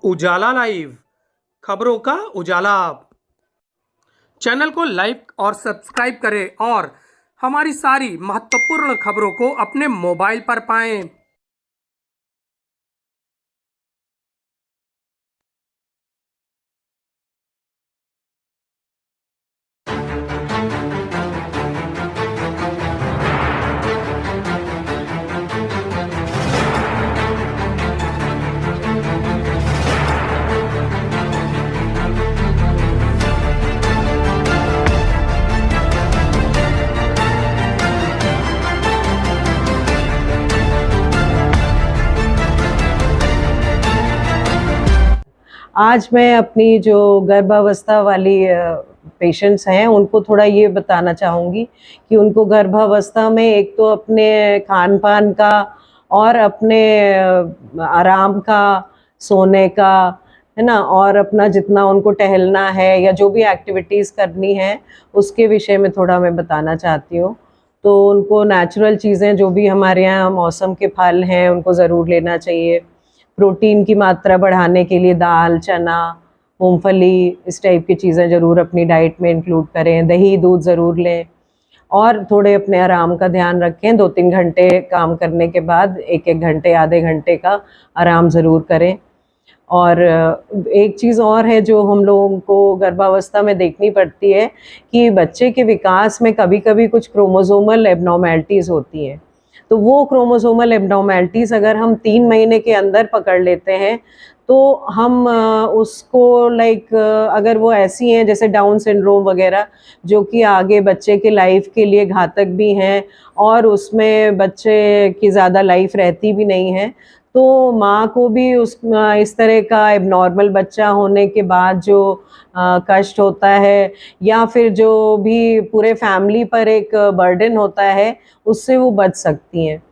उजाला live, खबरों का उजाला। Channel को लाइक और सब्सक्राइब करें और हमारी सारी महत्वपूर्ण खबरों को अपने मोबाइल पर पाएं। आज मैं अपनी जो गर्भावस्था वाली पेशेंट्स हैं उनको थोड़ा ये बताना चाहूँगी कि उनको गर्भावस्था में एक तो अपने खान पान का और अपने आराम का, सोने का, है ना, और अपना जितना उनको टहलना है या जो भी एक्टिविटीज़ करनी है उसके विषय में थोड़ा मैं बताना चाहती हूँ। तो उनको नेचुरल चीज़ें जो भी हमारे यहाँ मौसम के फल हैं उनको ज़रूर लेना चाहिए। प्रोटीन की मात्रा बढ़ाने के लिए दाल, चना, मूंगफली, इस टाइप की चीज़ें ज़रूर अपनी डाइट में इंक्लूड करें। दही, दूध ज़रूर लें और थोड़े अपने आराम का ध्यान रखें। 2-3 घंटे काम करने के बाद 1-1 घंटे, आधे घंटे का आराम ज़रूर करें। और एक चीज़ और है जो हम लोगों को गर्भावस्था में देखनी पड़ती है कि बच्चे के विकास में कभी-कभी कुछ क्रोमोसोमल एब्नॉर्मैलिटीज़ होती हैं। तो वो क्रोमोसोमल एब्नॉर्मैलिटीज़ अगर हम 3 महीने के अंदर पकड़ लेते हैं तो हम उसको अगर वो ऐसी हैं जैसे डाउन सिंड्रोम वगैरह जो कि आगे बच्चे के लाइफ के लिए घातक भी हैं और उसमें बच्चे की ज़्यादा लाइफ रहती भी नहीं है, तो माँ को भी इस तरह का एबनॉर्मल बच्चा होने के बाद जो कष्ट होता है या फिर जो भी पूरे फैमिली पर एक बर्डन होता है उससे वो बच सकती हैं।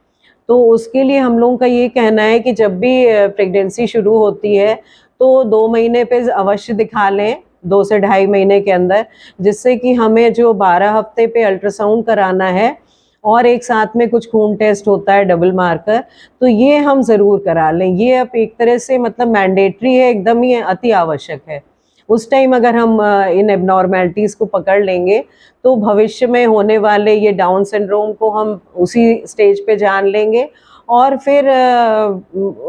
तो उसके लिए हम लोगों का ये कहना है कि जब भी प्रेगनेंसी शुरू होती है तो 2 महीने पे अवश्य दिखा लें, 2 से ढाई महीने के अंदर, जिससे कि हमें जो 12 हफ्ते पे अल्ट्रासाउंड कराना है और एक साथ में कुछ खून टेस्ट होता है डबल मार्कर, तो ये हम ज़रूर करा लें। ये अब एक तरह से मतलब मैंडेटरी है, एकदम ही अति आवश्यक है। उस टाइम अगर हम इन एबनॉर्मैलिटीज़ को पकड़ लेंगे तो भविष्य में होने वाले ये डाउन सिंड्रोम को हम उसी स्टेज पे जान लेंगे और फिर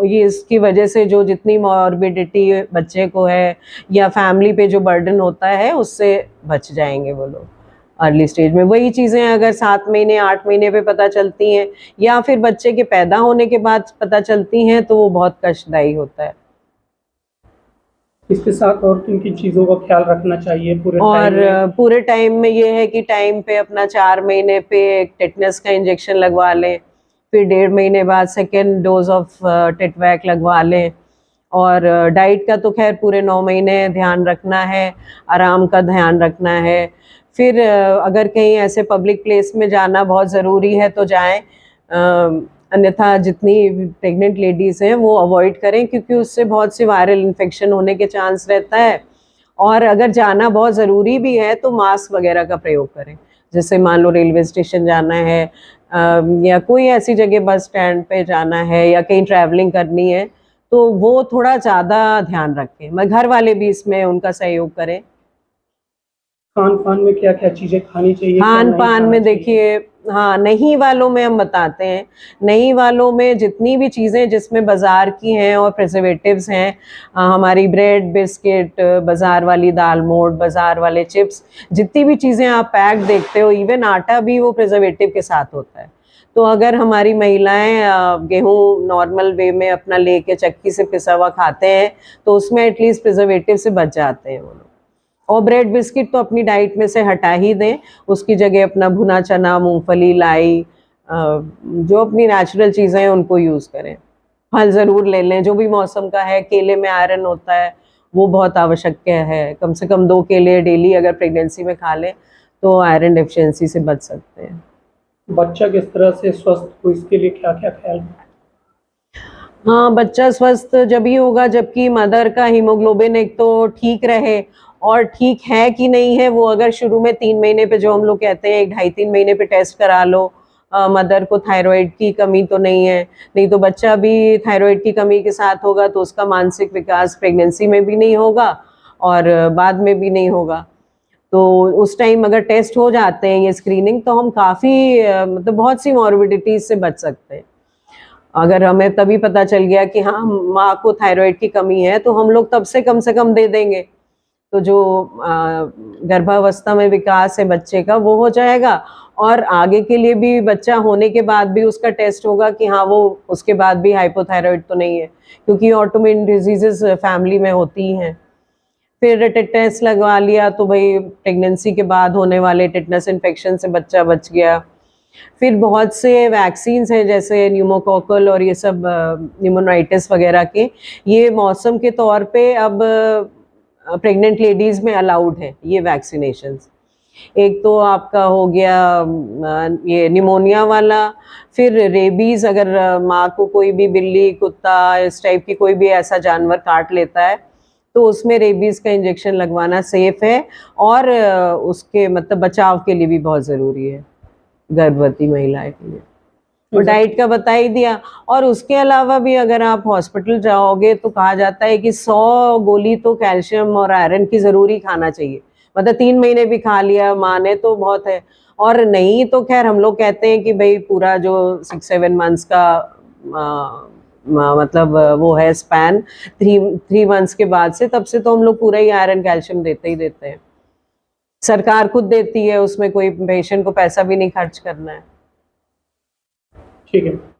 ये इसकी वजह से जो जितनी मॉर्बिडिटी बच्चे को है या फैमिली पे जो बर्डन होता है उससे बच जाएंगे वो लोग अर्ली स्टेज में। वही चीज़ें अगर 7 महीने 8 महीने पे पता चलती हैं या फिर बच्चे के पैदा होने के बाद पता चलती हैं तो वो बहुत कष्टदायी होता है। इसके साथ और किन किन चीज़ों का ख्याल रखना चाहिए पूरे टाइम में ये है कि टाइम पे अपना 4 महीने पे टेटनस का इंजेक्शन लगवा लें, फिर 1.5 महीने बाद सेकेंड डोज ऑफ टेटवैक लगवा लें। और डाइट का तो खैर पूरे 9 महीने ध्यान रखना है, आराम का ध्यान रखना है। फिर अगर कहीं ऐसे पब्लिक प्लेस में जाना बहुत ज़रूरी है तो जाएं, अन्यथा जितनी प्रेग्नेंट लेडीज़ हैं वो अवॉइड करें क्योंकि उससे बहुत सी वायरल इन्फेक्शन होने के चांस रहता है। और अगर जाना बहुत ज़रूरी भी है तो मास्क वगैरह का प्रयोग करें। जैसे मान लो रेलवे स्टेशन जाना है या कोई ऐसी जगह बस स्टैंड पे जाना है या कहीं ट्रैवलिंग करनी है तो वो थोड़ा ज़्यादा ध्यान रखें। मैं घर वाले भी इसमें उनका सहयोग करें। खान पान में क्या क्या चीज़ें खानी चाहिए? खान पान में देखिए, हाँ, नहीं वालों में हम बताते हैं, नहीं वालों में जितनी भी चीज़ें जिसमें बाज़ार की हैं और प्रिजर्वेटिव्स हैं, हमारी ब्रेड, बिस्किट, बाज़ार वाली दाल मोठ, बाज़ार वाले चिप्स, जितनी भी चीज़ें आप पैक देखते हो, इवन आटा भी वो प्रिजर्वेटिव के साथ होता है। तो अगर हमारी महिलाएं गेहूँ नॉर्मल वे में अपना लेके चक्की से पिसा हुआ खाते हैं तो उसमें एटलीस्ट प्रिजर्वेटिव से बच जाते हैं वो लोग। और ब्रेड बिस्किट तो अपनी डाइट में से हटा ही दें, उसकी जगह अपना भुना चना, मूंगफली, लाई, जो अपनी नेचुरल चीज़ें हैं उनको यूज़ करें। फल ज़रूर ले लें, जो भी मौसम का है। केले में आयरन होता है, वो बहुत आवश्यक है। कम से कम 2 केले डेली अगर प्रेगनेंसी में खा लें तो आयरन डेफिशिएंसी से बच सकते हैं। बच्चा किस तरह से स्वस्थ हो, इसके लिए क्या क्या ख्याल? हाँ, बच्चा स्वस्थ जब ही होगा जबकि मदर का हीमोग्लोबिन एक तो ठीक रहे, और ठीक है कि नहीं है वो अगर शुरू में 3 महीने पे जो हम लोग कहते हैं 2.5-3 महीने पे टेस्ट करा लो मदर को थायराइड की कमी तो नहीं है, नहीं तो बच्चा भी थायराइड की कमी के साथ होगा तो उसका मानसिक विकास प्रेगनेंसी में भी नहीं होगा और बाद में भी नहीं होगा। तो उस टाइम अगर टेस्ट हो जाते हैं ये स्क्रीनिंग, तो हम काफ़ी मतलब बहुत सी मॉर्बिडिटीज से बच सकते हैं। अगर हमें तभी पता चल गया कि हाँ माँ को थायराइड की कमी है, तो हम लोग तब से कम दे देंगे, तो जो गर्भावस्था में विकास है बच्चे का वो हो जाएगा, और आगे के लिए भी बच्चा होने के बाद भी उसका टेस्ट होगा कि हाँ वो उसके बाद भी हाइपोथायराइड तो नहीं है, क्योंकि ऑटोइम्यून डिजीजेस फैमिली में होती ही हैं। फिर टेटनस लगवा लिया तो भाई प्रेगनेंसी के बाद होने वाले टेटनस इन्फेक्शन से बच्चा बच गया। फिर बहुत से वैक्सीन्स हैं जैसे न्यूमोकोकल और ये सब न्यूमोनाइटिस वगैरह के, ये मौसम के तौर पे अब प्रेग्नेंट लेडीज़ में अलाउड है ये वैक्सीनेशंस। एक तो आपका हो गया ये निमोनिया वाला, फिर रेबीज़, अगर माँ को कोई भी बिल्ली कुत्ता इस टाइप की कोई भी ऐसा जानवर काट लेता है तो उसमें रेबीज़ का इंजेक्शन लगवाना सेफ है, और उसके मतलब बचाव के लिए भी बहुत ज़रूरी है गर्भवती महिलाएं के लिए। और डाइट का बता ही दिया। और उसके अलावा भी अगर आप हॉस्पिटल जाओगे तो कहा जाता है कि 100 गोली तो कैल्शियम और आयरन की ज़रूरी खाना चाहिए, मतलब 3 महीने भी खा लिया माँ ने तो बहुत है, और नहीं तो खैर हम लोग कहते हैं कि भाई पूरा जो 6-7 मंथ्स का मतलब वो है स्पैन, 3 मंथ्स के बाद से, तब से तो हम लोग पूरा ही आयरन कैल्शियम देते ही देते हैं। सरकार खुद देती है, उसमें कोई पेशेंट को पैसा भी नहीं खर्च करना है। ठीक है।